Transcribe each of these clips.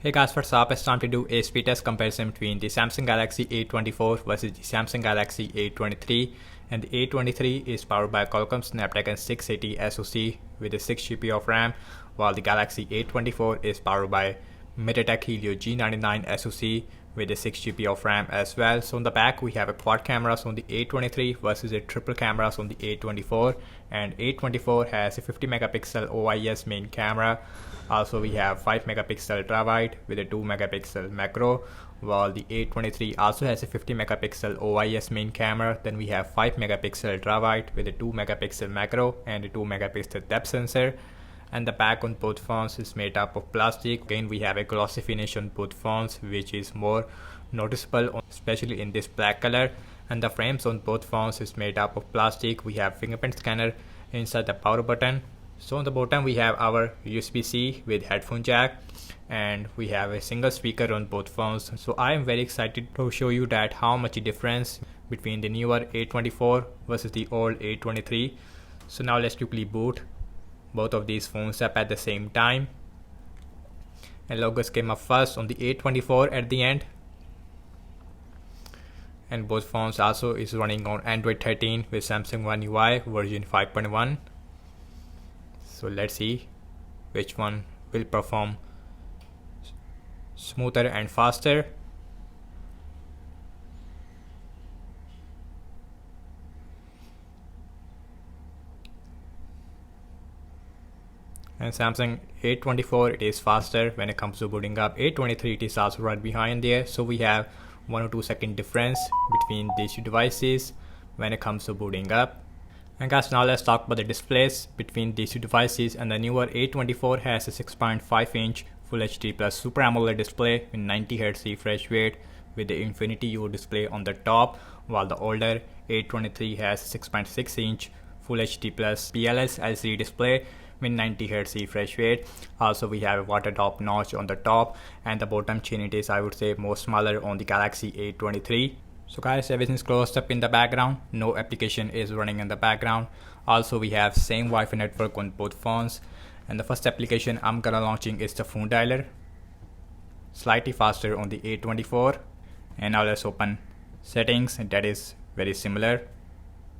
Hey guys, what's up? It's time to do a speed test comparison between the Samsung Galaxy A24 versus the Samsung Galaxy A23. And the A23 is powered by Qualcomm Snapdragon 680 SoC with a 6GB of RAM, while the Galaxy A24 is powered by MediaTek Helio G99 SoC with a 6GB of RAM as well. So on the back we have a quad cameras on the A23 versus a triple cameras on the A24, and A24 has a 50 megapixel OIS main camera. Also we have 5 megapixel ultra-wide with a 2 megapixel macro, while the A23 also has a 50 megapixel OIS main camera. Then we have 5 megapixel ultra-wide with a 2 megapixel macro and a 2 megapixel depth sensor. And the back on both phones is made up of plastic. Again, we have a glossy finish on both phones, which is more noticeable, especially in this black color. And the frames on both phones is made up of plastic. We have fingerprint scanner inside the power button. So on the bottom we have our USB-C with headphone jack, and we have a single speaker on both phones. So I am very excited to show you that how much difference between the newer A24 versus the old A23. So now let's quickly boot both of these phones up at the same time. And logos came up first on the A24 at the end. And both phones also is running on Android 13 with Samsung One UI version 5.1. So let's see which one will perform smoother and faster. And Samsung A24, it is faster when it comes to booting up. A23, it is also right behind there. So we have 1 or 2 second difference between these two devices when it comes to booting up. And guys, now let's talk about the displays between these two devices. And the newer A24 has a 6.5 inch Full HD Plus Super AMOLED display with 90Hz refresh rate with the Infinity U display on the top, while the older A23 has a 6.6 inch Full HD Plus PLS LCD display with 90Hz refresh rate. Also we have a water top notch on the top, and the bottom chin, it is, I would say, more smaller on the Galaxy A23. So guys, everything is closed up in the background, no application is running in the background. Also we have same Wi-Fi network on both phones, and the first application I'm gonna launching is the phone dialer, slightly faster on the A24. And now let's open settings, and that is very similar.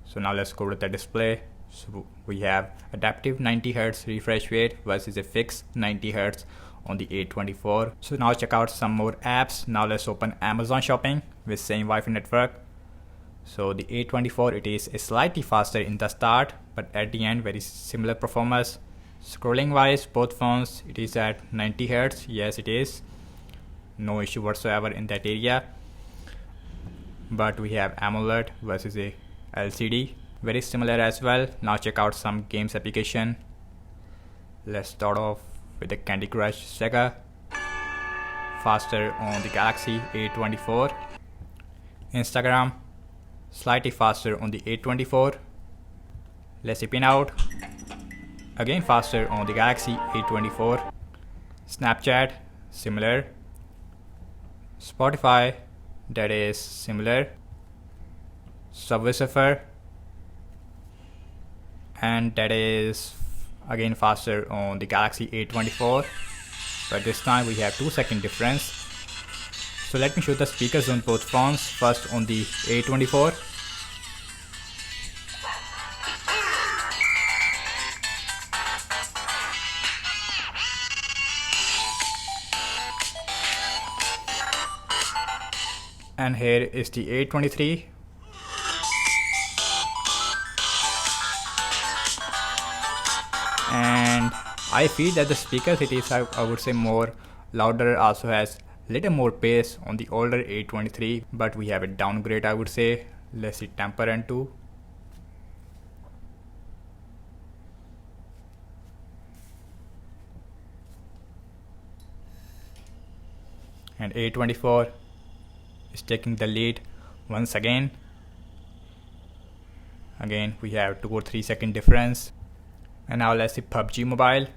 So now let's go to the display. So we have adaptive 90Hz refresh rate versus a fixed 90Hz on the A24. So now check out some more apps. Now let's open Amazon Shopping with same Wi-Fi network. So the A24, it is slightly faster in the start, but at the end very similar performance. Scrolling wise, both phones, it is at 90Hz. Yes, it is, no issue whatsoever in that area. But we have AMOLED versus a LCD, very similar as well. Now check out some games application. Let's start off with the Candy Crush Saga, faster on the Galaxy A24. Instagram, slightly faster on the A24. Let's spin out, again faster on the Galaxy A24. Snapchat, similar. Spotify, that is similar. Subway Surfer, and that is again faster on the Galaxy A24, but this time we have 2 second difference. So let me show the speakers on both phones. First on the A24, and here is the A23. And I feel that the speakers, it is, I would say, more louder, also has little more bass on the older A23, but we have a downgrade, I would say. Let's see temper and 2. And A24 is taking the lead once again. Again we have 2 or 3 second difference. And now let's see PUBG Mobile,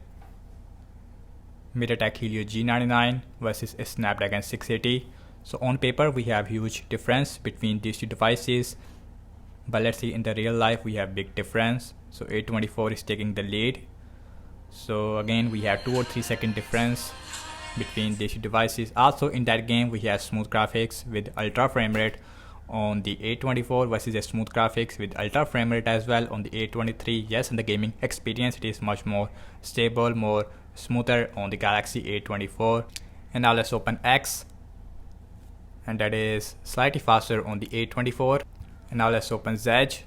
MediaTek Helio G99 versus a Snapdragon 680. So on paper we have huge difference between these two devices, but let's see in the real life we have big difference. So A24 is taking the lead. So again we have 2 or 3 second difference between these two devices. Also in that game we have smooth graphics with ultra frame rate on the A24 versus a smooth graphics with ultra frame rate as well on the A23. Yes, in the gaming experience it is much more stable, more smoother on the Galaxy A24. And now let's open X, and that is slightly faster on the A24. And now let's open Zedge,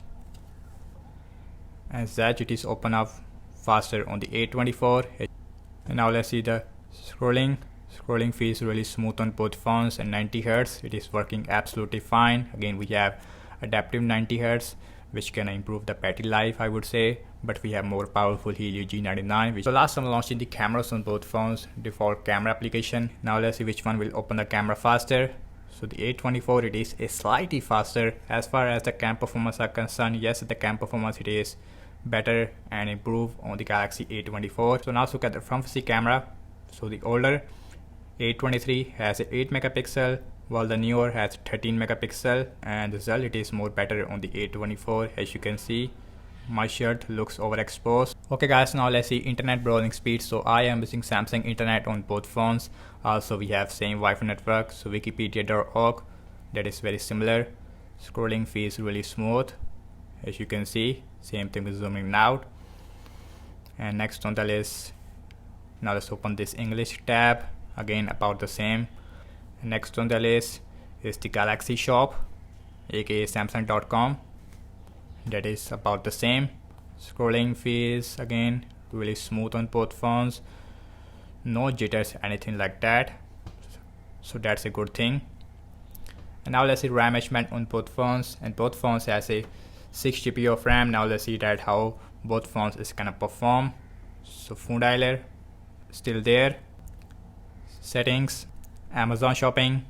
and Zedge it is open up faster on the A24. And now let's see the scrolling feels really smooth on both phones, and 90 Hz it is working absolutely fine. Again we have adaptive 90 Hz which can improve the battery life, I would say, but we have more powerful Helio G99. So last I'm launching the cameras on both phones, default camera application. Now let's see which one will open the camera faster. So the A24 it is a slightly faster as far as the cam performance are concerned. Yes, the cam performance it is better and improve on the Galaxy A24. So now let's look at the front facing camera. So the older A23 has a 8 megapixel while the newer has 13 megapixel, and the result it is more better on the A24. As you can see, my shirt looks overexposed. Okay guys, now let's see internet browsing speed. So I am using Samsung internet on both phones. Also we have same Wi-Fi network, so wikipedia.org, that is very similar. Scrolling feels really smooth, as you can see. Same thing with zooming out. And next on the list, now let's open this English tab, again about the same. And next on the list is the Galaxy shop, aka samsung.com, that is about the same. Scrolling feels again really smooth on both phones, no jitters, anything like that, so that's a good thing. And now let's see RAM management on both phones, and both phones has a 6 GB of RAM. Now let's see that how both phones is gonna perform. So phone dialer still there, settings, Amazon shopping,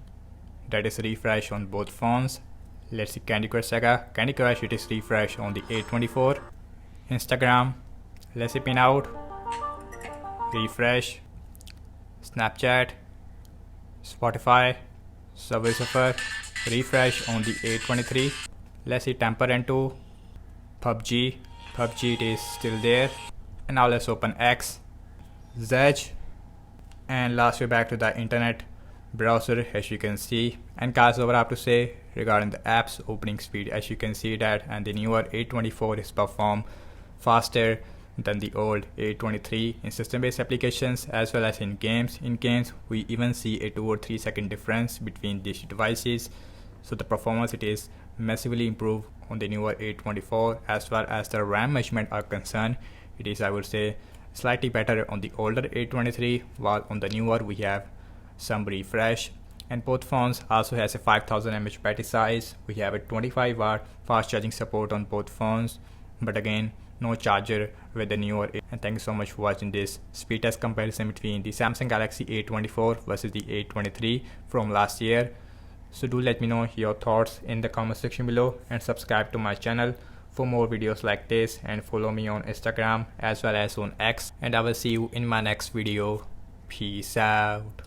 that is refresh on both phones. Let's see Candy Crush Saga, Candy Crush it is refresh on the A24. Instagram, let's see pin out, refresh. Snapchat, Spotify, Subway Surfer, refresh on the A23. Let's see Temper N2, PUBG it is still there. And now let's open X, Zedge, and last we're back to the internet browser, as you can see. And guys, what I have to say regarding the apps opening speed, as you can see that, and the newer A24 is perform faster than the old A23 in system-based applications as well as in games. In games we even see a 2 or 3 second difference between these devices, so the performance it is massively improved on the newer A24. As far as the RAM measurement are concerned, it is, I would say, slightly better on the older A23, while on the newer we have some refresh. And both phones also has a 5000 mAh battery size. We have a 25-watt fast charging support on both phones, but again no charger with the newer. And thank you so much for watching this speed test comparison between the Samsung Galaxy A24 versus the A23 from last year. So do let me know your thoughts in the comment section below, and subscribe to my channel for more videos like this, and follow me on Instagram as well as on X, and I will see you in my next video. Peace out.